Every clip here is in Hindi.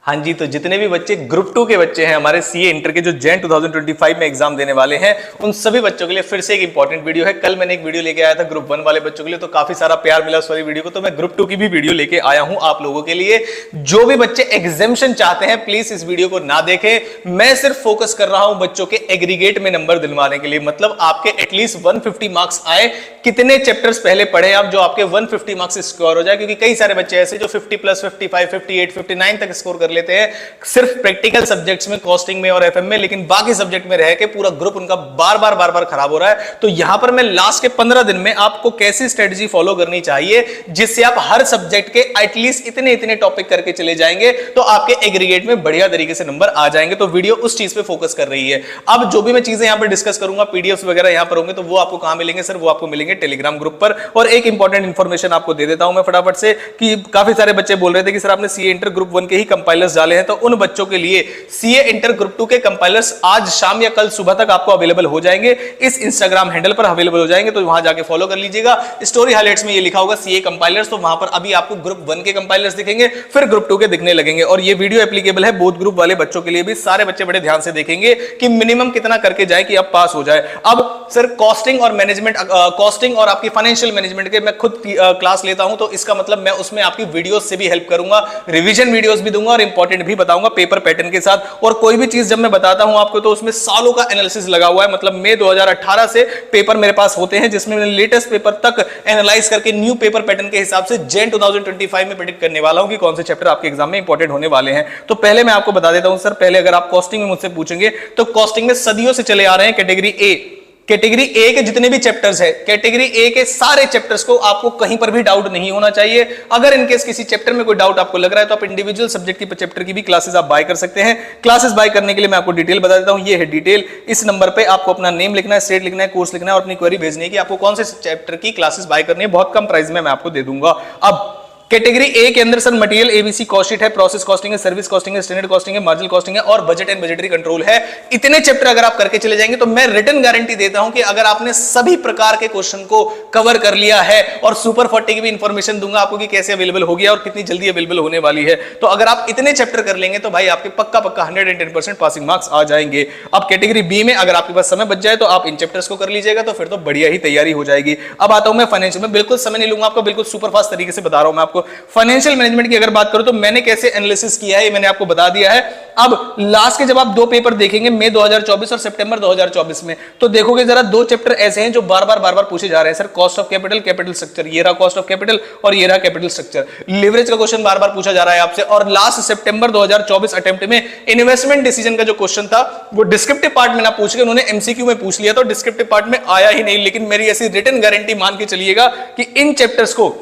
हाँ जी, तो जितने भी बच्चे ग्रुप 2 के बच्चे हैं हमारे सीए इंटर के जो जैन 2025 में एग्जाम देने वाले हैं, उन सभी बच्चों के लिए फिर से एक इंपॉर्टेंट वीडियो है। कल मैंने एक वीडियो लेके आया था ग्रुप 1 वाले बच्चों के लिए, तो काफी सारा प्यार मिला उस वाली वीडियो को, तो मैं ग्रुप 2 की भी वीडियो लेके आया हूं आप लोगों के लिए। जो भी बच्चे एग्जामिशन चाहते हैं प्लीज इस वीडियो को ना देखें। मैं सिर्फ फोकस कर रहा हूं बच्चों के एग्रीगेट में नंबर दिलवाने के लिए, मतलब आपके एटलीस्ट 150 मार्क्स आए। कितने चैप्टर्स पहले पढ़े आप जो आपके 150 मार्क्स स्कोर हो जाए, क्योंकि कई सारे बच्चे ऐसे जो 50 प्लस 55 58 59 तक स्कोर कर लेते हैं सिर्फ प्रैक्टिकल सब्जेक्ट्स में, कॉस्टिंग में और एफएम में, लेकिन बाकी सब्जेक्ट में रह के पूरा ग्रुप उनका बार बार खराब हो रहा है। तो यहां पर मैं लास्ट के 15 दिन में आपको कैसी स्ट्रेटजी फॉलो करनी चाहिए जिससे आप हर सब्जेक्ट के एटलीस्ट इतने टॉपिक करके चले जाएंगे, तो आपके एग्रीगेट में बढ़िया तरीके से नंबर आ जाएंगे। तो वीडियो उस चीज पे फोकस कर रही है। अब जो भी मैं चीजें यहां पर डिस्कस करूंगा, पीडीएफ वगैरह यहां पर होंगे, तो वो आपको कहां मिलेंगे सर? वो आपको मिलेंगे टेलीग्राम ग्रुप पर। और एक इंपॉर्टेंट इंफॉर्मेशन आपको दे देता हूं मैं फटाफट से, कि काफी सारे बच्चे बोल रहे थे कि सर आपने सीए इंटर ग्रुप 1 के ही कंपाइलर्स डाले हैं, तो उन बच्चों के लिए सीए इंटर ग्रुप 2 के कंपाइलर्स आज शाम या कल सुबह तक आपको अवेलेबल हो जाएंगे। इस इंस्टाग्राम हैंडल पर अवेलेबल हो जाएंगे, तो वहां जाके फॉलो कर लीजिएगा। स्टोरी हाइलाइट्स में ये लिखा होगा सीए कंपाइलर्स, तो वहां पर अभी आपको ग्रुप 1 के कंपाइलर्स दिखेंगे, फिर ग्रुप 2 के दिखने लगेंगे। और ये वीडियो एप्लीकेबल है बोथ ग्रुप वाले बच्चों के लिए भी। सारे बच्चे बड़े ध्यान से देखेंगे कि मिनिमम कितना करके जाए कि आप पास हो जाए। अब सर कॉस्टिंग और मैनेजमेंट, कॉस्टिंग और आपकी फाइनेंशियल मैनेजमेंट के मैं खुद क्लास लेता हूं, तो इसका मतलब मैं उसमें आपकी वीडियोस से भी हेल्प करूंगा, रिवीजन वीडियोस भी दूंगा और इंपॉर्टेंट भी बताऊंगा पेपर पैटर्न के साथ। और कोई भी चीज जब मैं बताता हूं आपको, तो उसमें सालों का एनालिसिस लगा हुआ है। मतलब मई 2018 से पेपर मेरे पास होते हैं जिसमें मैं लेटेस्ट पेपर तक एनालाइज करके न्यू पेपर पैटर्न के हिसाब से जैन 2025 में प्रेडिक्ट करने वाला हूं कि कौन से चैप्टर आपके एग्जाम में इंपॉर्टेंट होने वाले हैं। तो पहले मैं आपको बता देता हूं सर, पहले अगर आप कॉस्टिंग में मुझसे पूछेंगे, तो कॉस्टिंग में सदियों से चले आ रहे हैं कैटेगरी ए। कैटेगरी ए के जितने भी चैप्टर्स है, कैटेगरी ए के सारे चैप्टर्स को आपको कहीं पर भी डाउट नहीं होना चाहिए। अगर इनकेस किसी चैप्टर में कोई डाउट आपको लग रहा है, तो आप इंडिविजुअल सब्जेक्ट की चैप्टर की भी क्लासेस आप बाय कर सकते हैं। क्लासेस बाय करने के लिए मैं आपको डिटेल बता देता हूं। ये है डिटेल। इस नंबर पे आपको अपना नेम लिखना है, स्टेट लिखना है, कोर्स लिखना है और अपनी क्वेरी भेजनी है कि आपको कौन से चैप्टर की क्लासेस बाय करनी है। बहुत कम प्राइस में मैं आपको दे दूंगा। अब कैटेगरी ए के अंदर sir material ABC cost sheet है, प्रोसेस कॉस्टिंग है, सर्विस कॉस्टिंग है, स्टैंडर्ड कॉस्टिंग है, मार्जिनल कॉस्टिंग है और बजट एंड बजटरी कंट्रोल है। इतने चैप्टर अगर आप करके चले जाएंगे, तो मैं रिटन गारंटी देता हूं कि अगर आपने सभी प्रकार के क्वेश्चन को कवर कर लिया है, और सुपर 40 की भी इंफॉर्मेशन दूंगा आपको कि कैसे अवेलेबल हो गया और कितनी जल्दी अवेलेबल होने वाली है, तो अगर आप इतने चैप्टर कर लेंगे तो भाई आपके पक्का 110% पासिंग मार्क्स आ जाएंगे। अब कैटेगरी बी में अगर आपके पास समय बच जाए, तो आप इन चैप्टर्स को कर लीजिएगा, तो फिर तो बढ़िया ही तैयारी हो जाएगी। अब आता हूं मैं फाइनेंशियल में, बिल्कुल समय नहीं लूंगा आपको, बिल्कुल सुपर फास्ट तरीके से बता रहा हूं मैं आपको। फाइनेंशियल मैनेजमेंट की अगर बात करूं, तो मैंने कैसे एनालिसिस किया है ये मैंने आपको बता दिया है। अब लास्ट के जब आप दो पेपर देखेंगे, मई 2024 और सितंबर 2024 में, तो देखोगे जरा दो चैप्टर ऐसे हैं जो बार बार पूछे जा रहे हैं। Sir cost of capital, capital structure, ये रहा कॉस्ट ऑफ कैपिटल और ये रहा कैपिटल स्ट्रक्चर। लिवरेज का क्वेश्चन बार पूछा जा रहा है आपसे। और लास्ट सितंबर 2024 अटेम्प्ट में इन्वेस्टमेंट डिसीजन का जो क्वेश्चन था, वो डिस्क्रिप्टिव पार्ट में ना पूछ के उन्होंने एमसीक्यू में पूछ लिया, तो डिस्क्रिप्टिव पार्ट में आया ही नहीं। लेकिन मेरी ऐसी रिटन गारंटी मान के चलिएगा कि इन चैप्टर्स को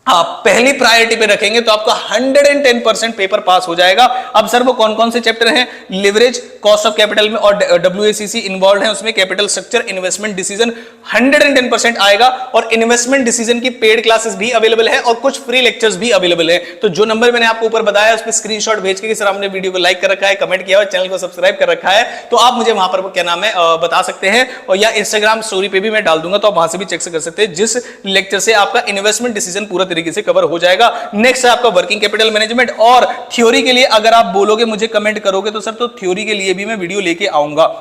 आप पहली प्रायोरिटी पे रखेंगे तो आपका 110% पेपर पास हो जाएगा। अब सर वो कौन कौन से चैप्टर हैं? लिवरेज, कॉस्ट ऑफ कैपिटल में और डब्ल्यूएसीसी इन्वॉल्व है उसमें, कैपिटल स्ट्रक्चर, इन्वेस्टमेंट डिसीजन 110% आएगा। और इन्वेस्टमेंट डिसीजन की पेड क्लासेस भी अवेलेबल है और कुछ फ्री लेक्चर्स भी अवेलेबल है। तो जो नंबर मैंने आपको ऊपर बताया उस पर स्क्रीनशॉट भेज के, सर आपने वीडियो को लाइक कर रखा है, कमेंट किया और चैनल को सब्सक्राइब कर रखा है, तो आप मुझे वहां पर क्या नाम है बता सकते हैं, और या इंस्टाग्राम स्टोरी पे भी मैं डाल दूंगा, तो आप वहां से भी चेक कर सकते हैं, जिस लेक्चर से आपका इन्वेस्टमेंट डिसीजन पूरा तरीके से कवर हो जाएगा। नेक्स्ट है आपका वर्किंग कैपिटल मैनेजमेंट। और थ्योरी के लिए अगर आप बोलोगे, मुझे कमेंट करोगे, तो सर तो थ्योरी के लिए भी मैं वीडियो लेके आऊंगा,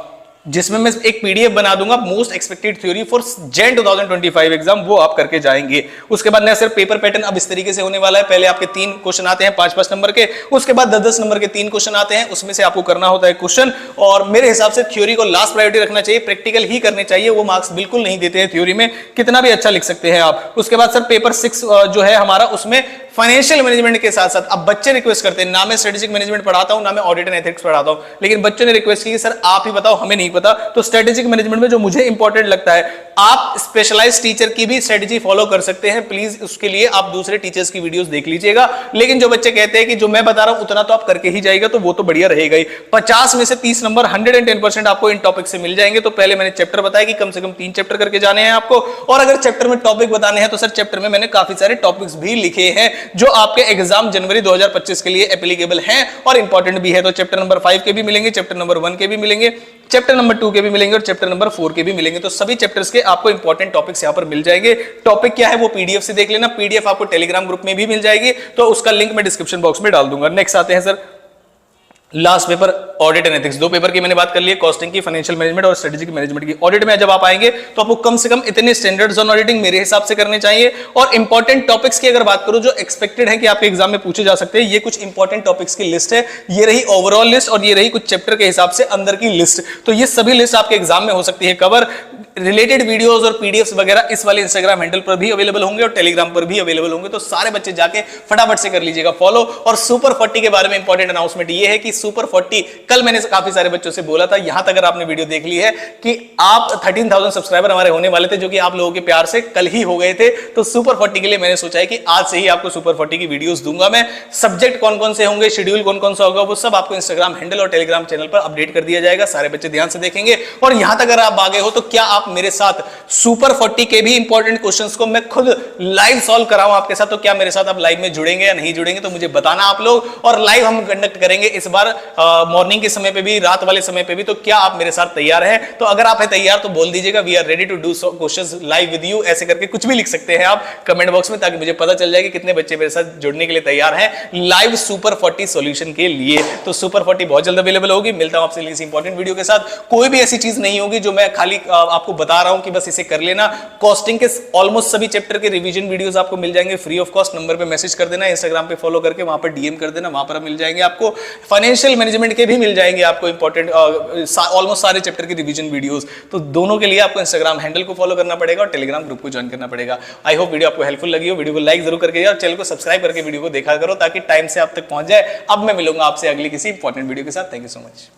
जिसमें मैं एक पीडीएफ बना दूंगा, most expected theory for Jain 2025 exam, वो आप करके जाएंगे। उसके बाद सर पेपर पैटर्न अब इस तरीके से होने वाला है। पहले आपके 3 क्वेश्चन आते हैं 5-5 नंबर के, उसके बाद 10-10 नंबर के 3 क्वेश्चन आते हैं, उसमें से आपको करना होता है क्वेश्चन। और मेरे हिसाब से थ्योरी को लास्ट प्रायोरिटी रखना चाहिए, प्रैक्टिकल ही करने चाहिए, वो मार्क्स बिल्कुल नहीं देते हैं थ्योरी में, कितना भी अच्छा लिख सकते हैं आप। उसके बाद सर पेपर 6 जो है हमारा, उसमें फाइनेंशियल मैनेजमेंट के साथ साथ अब बच्चे रिक्वेस्ट करते हैं, ना मैं स्ट्रेटेजिक मैनेजमेंट पढ़ाता हूं, ना मैं ऑडिट एंड एथिक्स पढ़ाता हूं, लेकिन बच्चों ने रिक्वेस्ट की कि सर आप ही बताओ, हमें नहीं पता। तो स्ट्रेटेजिक मैनेजमेंट में जो मुझे इंपॉर्टेंट लगता है, आप स्पेशलाइज्ड टीचर की भी स्ट्रेटेजी फॉलो कर सकते हैं। प्लीज उसके लिए आप दूसरे टीचर्स की वीडियोस देख लीजिएगा। लेकिन जो बच्चे कहते हैं कि जो मैं बता रहा हूं उतना तो आप करके ही जाएगा, तो वो तो बढ़िया रहेगा ही। 50 में से 30 नंबर 110% आपको इन टॉपिक से मिल जाएंगे। तो पहले मैंने चैप्टर बताया कि कम से कम 3 चैप्टर करके जाने हैं आपको, और अगर चैप्टर में टॉपिक बताने हैं तो सर चैप्टर में मैंने काफी सारे टॉपिक्स भी लिखे हैं जो आपके एग्जाम जनवरी 2025 के लिए एप्लीकेबल हैं और इंपॉर्टेंट भी है। तो चैप्टर नंबर 5 के भी मिलेंगे, चैप्टर नंबर 1 के भी मिलेंगे, चैप्टर नंबर 2 के भी मिलेंगे और चैप्टर नंबर 4 के भी मिलेंगे। तो सभी चैप्टर्स के आपको इंपॉर्टेंट टॉपिक्स यहां पर मिल जाएंगे। टॉपिक क्या है वो पीडीएफ से देख लेना, पीडीएफ आपको टेलीग्राम ग्रुप में भी मिल जाएगी, तो उसका लिंक मैं डिस्क्रिप्शन बॉक्स में डाल दूंगा। नेक्स्ट आते हैं sir last paper audit and ethics, 2 paper की मैंने बात कर ली है, कॉस्टिंग की, फाइनेंशियल मैनेजमेंट और स्ट्रेटेजिक मैनेजमेंट की। ऑडिट में जब आप आएंगे तो आपको कम से कम इतने स्टैंडर्ड्स ऑन ऑडिटिंग मेरे हिसाब से करने चाहिए। और इंपॉर्टेंट टॉपिक्स की अगर बात करूं जो एक्सपेक्टेड है कि आपके एग्जाम में पूछे जा सकते हैं, ये कुछ इंपॉर्टेंट टॉपिक्स की लिस्ट है। ये रही ओवरऑल लिस्ट और ये रही कुछ चैप्टर के हिसाब से अंदर की लिस्ट। तो ये सभी लिस्ट आपके एग्जाम में हो सकती है कवर। रिलेटेड वीडियोस और पीडीएफ्स वगैरह इस वाले इंस्टाग्राम हैंडल पर भी अवेलेबल होंगे और टेलीग्राम पर भी अवेलेबल होंगे। तो सारे बच्चे जाके फटाफट से कर लीजिएगा फॉलो। और सुपर 40 के बारे में इंपॉर्टेंट अनाउंसमेंट ये है कि सुपर 40 कल मैंने काफी सारे बच्चों से बोला था, यहां तक अगर आपने वीडियो देख ली है कि आप 13,000 सब्सक्राइबर हमारे होने वाले थे, जो कि आप लोगों के प्यार से कल ही हो गए थे। तो सुपर 40 के लिए मैंने सोचा है कि आज से ही आपको सुपर 40 की वीडियोस दूंगा मैं। सब्जेक्ट कौन कौन से होंगे, शेड्यूल कौन कौन सा होगा, वो सब आपको इंस्टाग्राम हैंडल और टेलीग्राम चैनल पर अपडेट कर दिया जाएगा। सारे बच्चे ध्यान से देखेंगे। और यहां तक अगर आप आगे हो तो क्या आप मेरे साथ सुपर 40 के भी इंपॉर्टेंट क्वेश्चंस को मैं खुद लाइव सॉल्व कराऊं आपके साथ, तो क्या मेरे साथ आप लाइव में जुड़ेंगे या नहीं जुड़ेंगे, तो मुझे बताना आप लोग। और लाइव हम कंडक्ट करेंगे इस बार मॉर्निंग के समय पे भी, रात वाले समय पे भी। तो क्या आप मेरे साथ तैयार हैं? तो अगर आप हैं तैयार तो बोल दीजिएगा we are ready to do questions live with you. ऐसे करके कुछ भी लिख सकते हैं आप कमेंट बॉक्स में, ताकि मुझे पता चल जाए कि कितने बच्चे मेरे साथ जुड़ने के लिए तैयार हैं लाइव सुपर 40 सॉल्यूशन के लिए। तो सुपर 40 बहुत जल्द अवेलेबल होगी। मिलता हूं आपसे इस इंपॉर्टेंट वीडियो के साथ। कोई भी ऐसी चीज नहीं होगी जो मैं खाली आपको बता रहा हूं कि बस इसे कर लेना। कॉस्टिंग के ऑलमोस्ट सभी चैप्टर के रिवीजन वीडियोस आपको मिल जाएंगे फ्री ऑफ कॉस्ट। नंबर पे मैसेज कर देना, इंस्टाग्राम पे फॉलो करके वहां पर डीएम कर देना, वहां पर मिल जाएंगे आपको। फाइनेंशियल मैनेजमेंट के भी मिल जाएंगे आपको इंपॉर्टेंट ऑलमोस्ट सारे चैप्टर के रिवीजन वीडियोस। तो दोनों के लिए आपको इंस्टाग्राम हैंडल को फॉलो करना पड़ेगा और टेलीग्राम ग्रुप को ज्वाइन करना पड़ेगा। आई होप वीडियो आपको हेल्पफुल लगी हो। वीडियो को लाइक जरूर करके और चैनल को सब्सक्राइब करके वीडियो को देखा करो, ताकि टाइम से आप तक पहुंच जाए। अब मैं मिलूंगा आपसे अगली किसी इंपॉर्टेंट वीडियो के साथ। Thank you so much.